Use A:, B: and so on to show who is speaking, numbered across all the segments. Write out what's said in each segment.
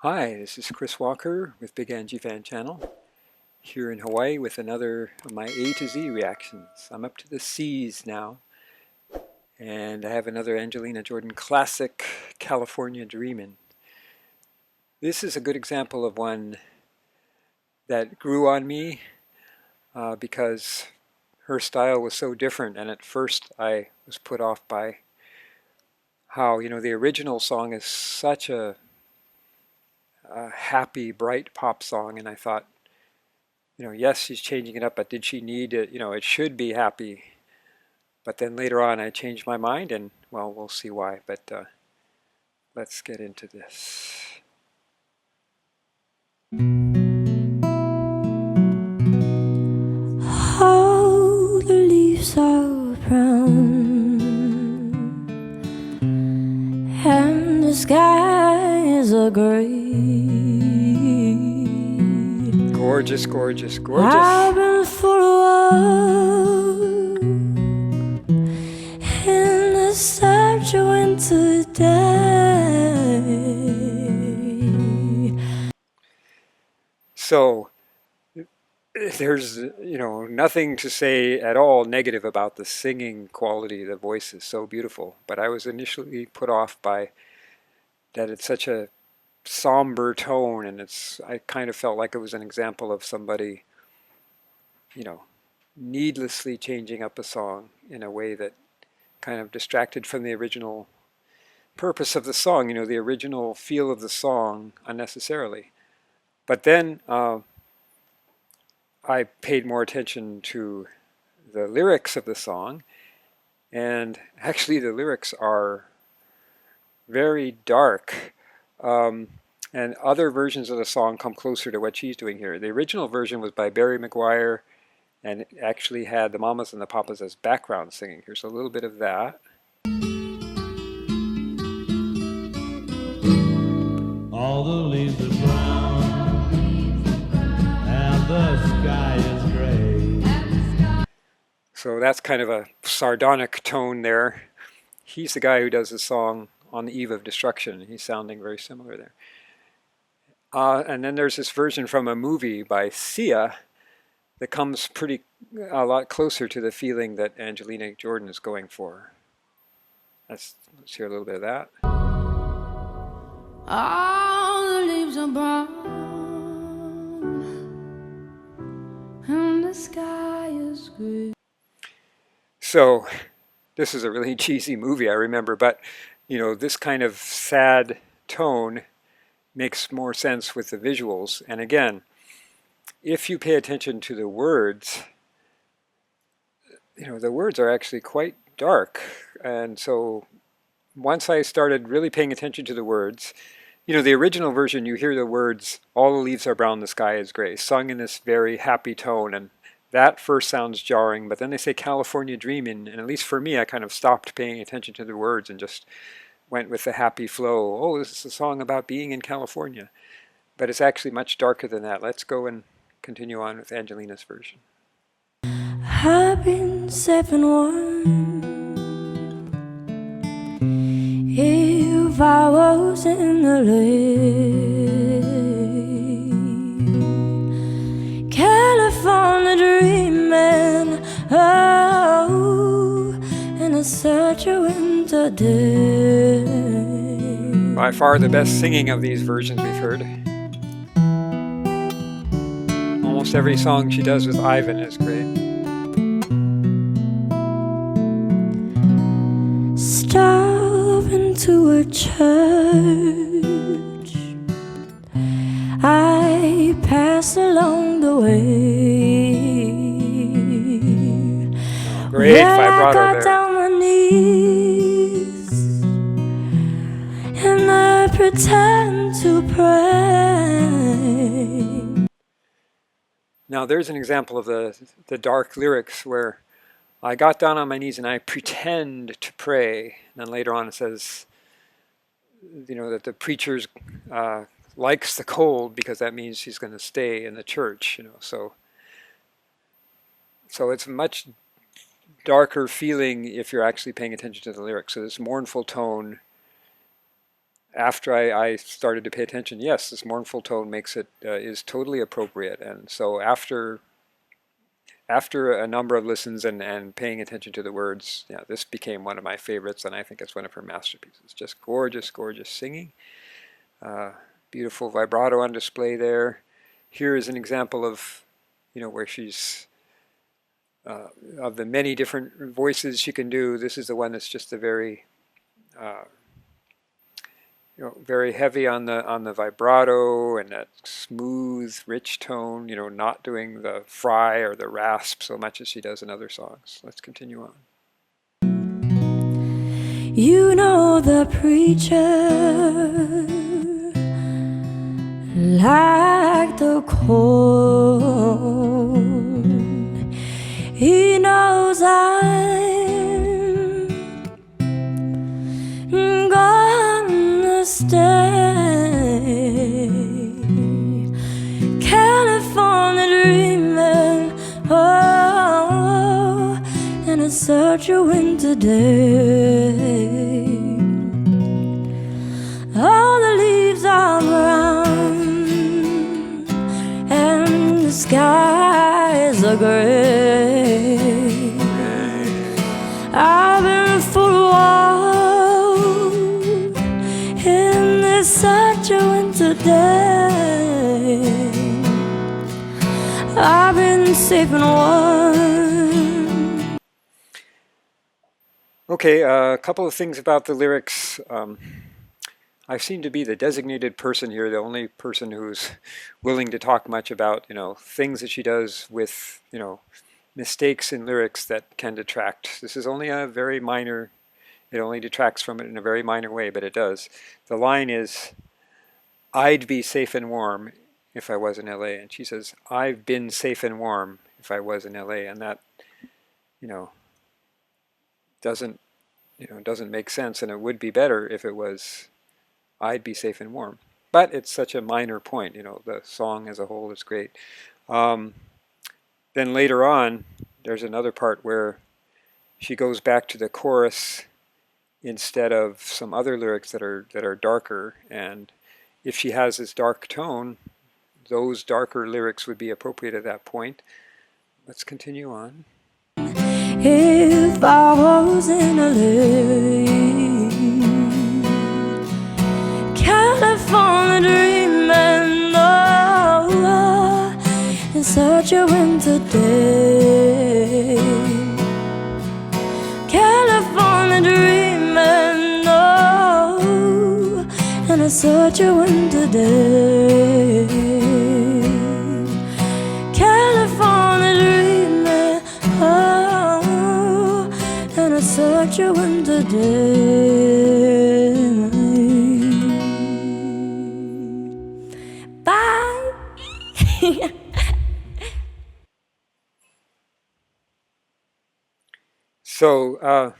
A: Hi, this is Chris Walker with Big Angie Fan Channel, here in Hawaii with another of my A to Z reactions. I'm up to the C's now, and I have another Angelina Jordan classic, California Dreamin'. This is a good example of one that grew on me because her style was so different, and at first I was put off by how, the original song is such a happy, bright pop song, and I thought, yes, she's changing it up, but did she need it? It should be happy. But then later on, I changed my mind, and well, we'll see why. But let's get into this.
B: All the leaves are brown and the skies are gray.
A: Gorgeous, gorgeous, gorgeous.
B: I've been for a walk in the such a winter day.
A: So there's nothing to say at all negative about the singing quality. The voice is so beautiful, but I was initially put off by that it's such a somber tone, and I kind of felt like it was an example of somebody needlessly changing up a song in a way that kind of distracted from the original purpose of the song, the original feel of the song unnecessarily. But then I paid more attention to the lyrics of the song, and actually the lyrics are very dark. And other versions of the song come closer to what she's doing here. The original version was by Barry McGuire, and it actually had the Mamas and the Papas as background singing. Here's a little bit of that.
C: All the leaves are brown and the sky is gray.
A: So that's kind of a sardonic tone there. He's the guy who does the song On the Eve of Destruction. He's sounding very similar there. And then there's this version from a movie by Sia that comes a lot closer to the feeling that Angelina Jordan is going for. Let's hear a little bit of that.
B: All the leaves are brown and the sky is gray.
A: So this is a really cheesy movie, I remember, but this kind of sad tone makes more sense with the visuals. And again, if you pay attention to the words, the words are actually quite dark. And so once I started really paying attention to the words, the original version, you hear the words, all the leaves are brown, the sky is gray, sung in this very happy tone. And that first sounds jarring, but then they say California Dreamin', and at least for me, I kind of stopped paying attention to the words and just went with the happy flow. Oh, this is a song about being in California. But it's actually much darker than that. Let's go and continue on with Angelina's version.
B: I've been 7-1. If I was in the lake, California dreaming, oh, in such a winter day.
A: By far the best singing of these versions we've heard. Almost every song she does with Ivan is great.
B: Stop into a church I passed along the way.
A: Great vibrato
B: I got
A: there.
B: down my knees and I pretend to pray.
A: Now there's an example of the dark lyrics where I got down on my knees and I pretend to pray. And then later on it says, that the preacher likes the cold because that means she's going to stay in the church. So it's a much darker feeling if you're actually paying attention to the lyrics. So this mournful tone after I started to pay attention, yes, this mournful tone makes it is totally appropriate. And so after a number of listens and paying attention to the words, yeah, this became one of my favorites, and I think it's one of her masterpieces. Just gorgeous, gorgeous singing. Uh, Beautiful vibrato on display there. Here is an example of, where she's of the many different voices she can do. This is the one that's just a very uh, very heavy on the vibrato and that smooth, rich tone. Not doing the fry or the rasp so much as she does in other songs. Let's continue on.
B: You know the preacher, like the cold. He knows I'm gonna stay. California dreaming, oh, in a such a winter day. All the leaves are brown and the skies are gray. I've been full of war in this such a winter day. I've been safe and warm.
A: Okay, a couple of things about the lyrics. I seem to be the designated person here, the only person who's willing to talk much about, things that she does with, mistakes in lyrics that can detract. This is only a very minor, it only detracts from it in a very minor way, but it does. The line is, I'd be safe and warm if I was in LA. And she says, I've been safe and warm if I was in LA. And that, doesn't make sense. And it would be better if it was, I'd be safe and warm. But it's such a minor point, the song as a whole is great. Then later on, there's another part where she goes back to the chorus instead of some other lyrics that are darker. And if she has this dark tone, those darker lyrics would be appropriate at that point. Let's continue on.
B: If I was in LA, California dreaming, oh, it's such a winter day. California dreaming, oh, and it's such a winter day. California dreaming, oh, and it's such a winter day. Bye.
A: So,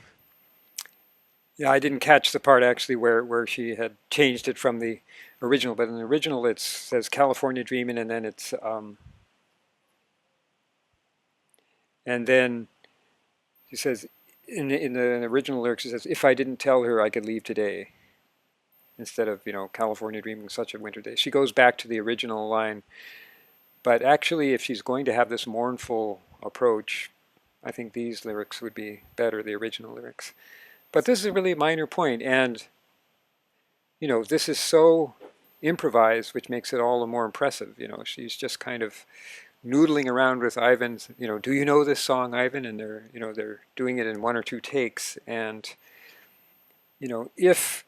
A: yeah, I didn't catch the part actually where she had changed it from the original, but in the original it says California Dreamin', and then it's and then she says in the original lyrics it says, if I didn't tell her I could leave today, instead of California Dreaming such a winter day. She goes back to the original line, but actually if she's going to have this mournful approach, I think these lyrics would be better, the original lyrics. But this is a really minor point, and this is so improvised, which makes it all the more impressive. She's just kind of noodling around with Ivan's, do you know this song, Ivan? And they're doing it in one or two takes, and if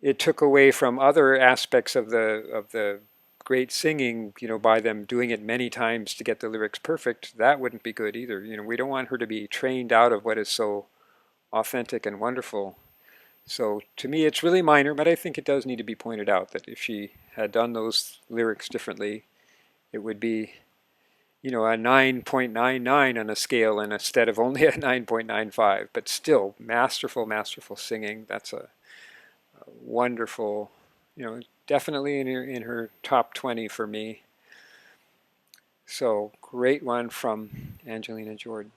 A: it took away from other aspects of the great singing, by them doing it many times to get the lyrics perfect, that wouldn't be good either. We don't want her to be trained out of what is so authentic and wonderful. So to me it's really minor, but I think it does need to be pointed out that if she had done those lyrics differently, it would be a 9.99 on a scale instead of only a 9.95, but still masterful singing. That's a wonderful, definitely in her top 20 for me. So great one from Angelina Jordan.